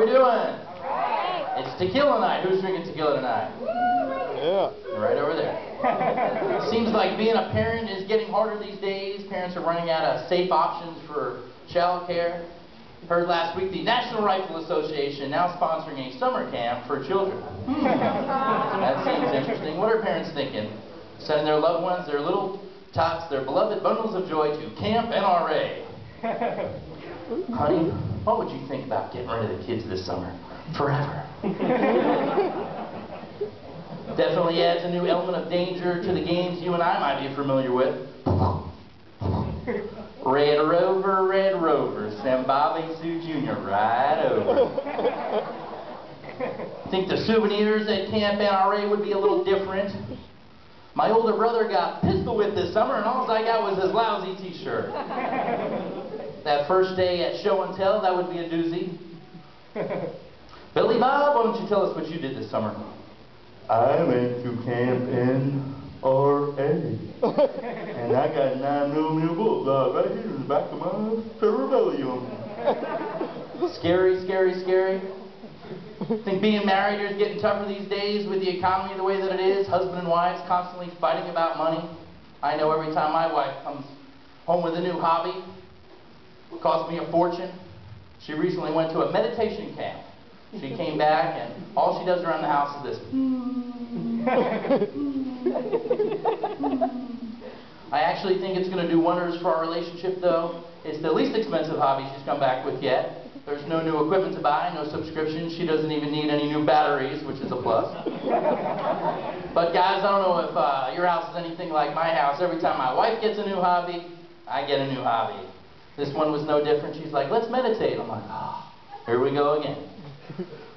we doing? Right. It's tequila night. Who's drinking tequila tonight? Yeah. Right over there. Seems like being a parent is getting harder these days. Parents are running out of safe options for child care. Heard last week the National Rifle Association now sponsoring a summer camp for children. That seems interesting. What are parents thinking? Sending their loved ones, their little tots, their beloved bundles of joy to Camp NRA. Honey, what would you think about getting rid of the kids this summer? Forever. Definitely adds a new element of danger to the games you and I might be familiar with. Red Rover, Sambabe Sue Jr. right over. Think the souvenirs at Camp NRA would be a little different. My older brother got pistol whipped this summer and all I got was his lousy t-shirt. That first day at show and tell, that would be a doozy. Billy Bob, why don't you tell us what you did this summer? I went to Camp NRA, and I got a 9mm bulldog right here in the back of my cerebellum. Scary, scary, scary. Think being married is getting tougher these days with the economy the way that it is. Husband and wives constantly fighting about money. I know every time my wife comes home with a new hobby, it costs me a fortune. She recently went to a meditation camp. She came back and all she does around the house is this. I actually think it's going to do wonders for our relationship though. It's the least expensive hobby she's come back with yet. There's no new equipment to buy, no subscription. She doesn't even need any new batteries, which is a plus. But guys, I don't know if your house is anything like my house. Every time my wife gets a new hobby, I get a new hobby. This one was no different. She's like, let's meditate. I'm like, oh, here we go again.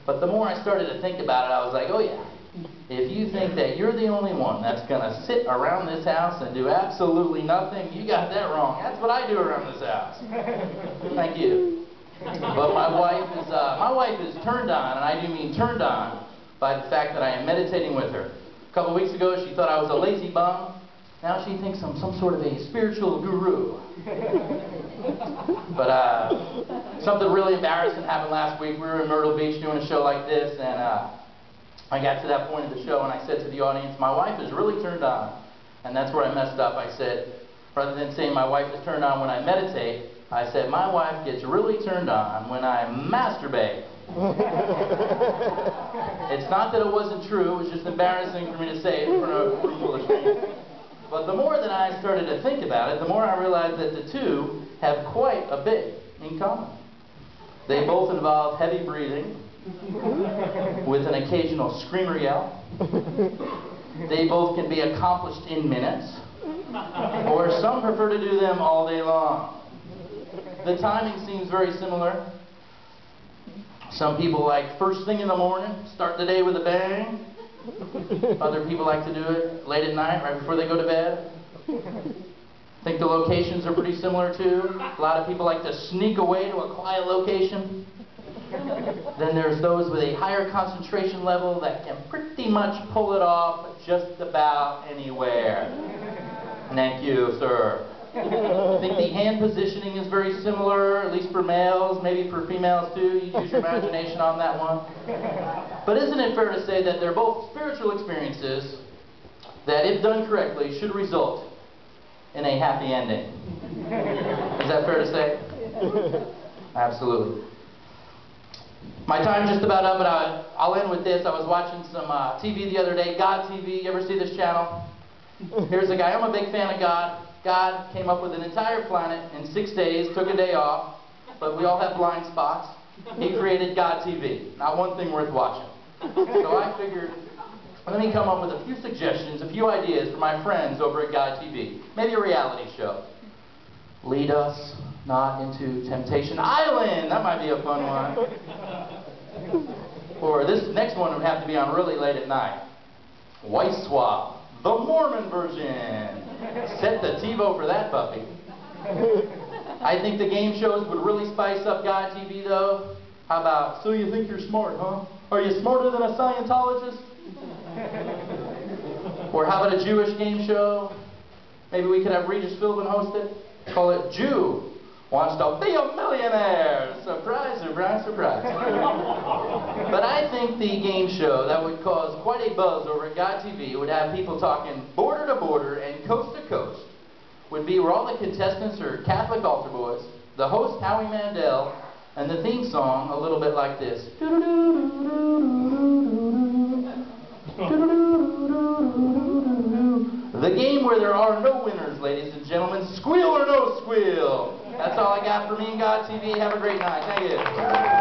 But the more I started to think about it, I was like, oh yeah, if you think that you're the only one that's going to sit around this house and do absolutely nothing, you got that wrong. That's what I do around this house. Thank you. But my wife is turned on, and I do mean turned on, by the fact that I am meditating with her. A couple weeks ago, she thought I was a lazy bum. Now she thinks I'm some sort of a spiritual guru. But something really embarrassing happened last week. We were in Myrtle Beach doing a show like this, and I got to that point of the show, and I said to the audience, my wife is really turned on. And that's where I messed up. I said, rather than saying my wife is turned on when I meditate, I said, my wife gets really turned on when I masturbate. It's not that it wasn't true, it was just embarrassing for me to say it in front of a room full of strangers. But the more that I started to think about it, the more I realized that the two have quite a bit in common. They both involve heavy breathing, with an occasional screamer yell. They both can be accomplished in minutes, or some prefer to do them all day long. The timing seems very similar. Some people like first thing in the morning, start the day with a bang. Other people like to do it late at night, right before they go to bed. Think the locations are pretty similar too. A lot of people like to sneak away to a quiet location. Then there's those with a higher concentration level that can pretty much pull it off just about anywhere. Thank you, sir. I think the hand positioning is very similar, at least for males, maybe for females too. You use your imagination on that one. But isn't it fair to say that they're both spiritual experiences that, if done correctly, should result in a happy ending? Is that fair to say? Absolutely. My time's just about up, but I'll end with this. I was watching some TV the other day, God TV. You ever see this channel? Here's a guy. I'm a big fan of God. God came up with an entire planet in 6 days, took a day off, but we all have blind spots. He created God TV. Not one thing worth watching. So I figured, let me come up with a few suggestions, a few ideas for my friends over at God TV. Maybe a reality show. Lead us not into Temptation Island. That might be a fun one. Or this next one would have to be on really late at night. White Swap, the Mormon version. Set the TiVo for that puppy. I think the game shows would really spice up God TV though. How about, so you think you're smart, huh? Are you smarter than a Scientologist? Or how about a Jewish game show? Maybe we could have Regis Philbin host it. Call it Jew wants to be a millionaire. Surprise, surprise, surprise. But I think the game show that would cause quite a buzz over at God TV would have people talking border to border and coast to coast would be where all the contestants are Catholic altar boys, the host Howie Mandel, and the theme song a little bit like this. The game where there are no winners, ladies and gentlemen. Squeal or no squeal. That's all I got for me and God TV. Have a great night. Thank you.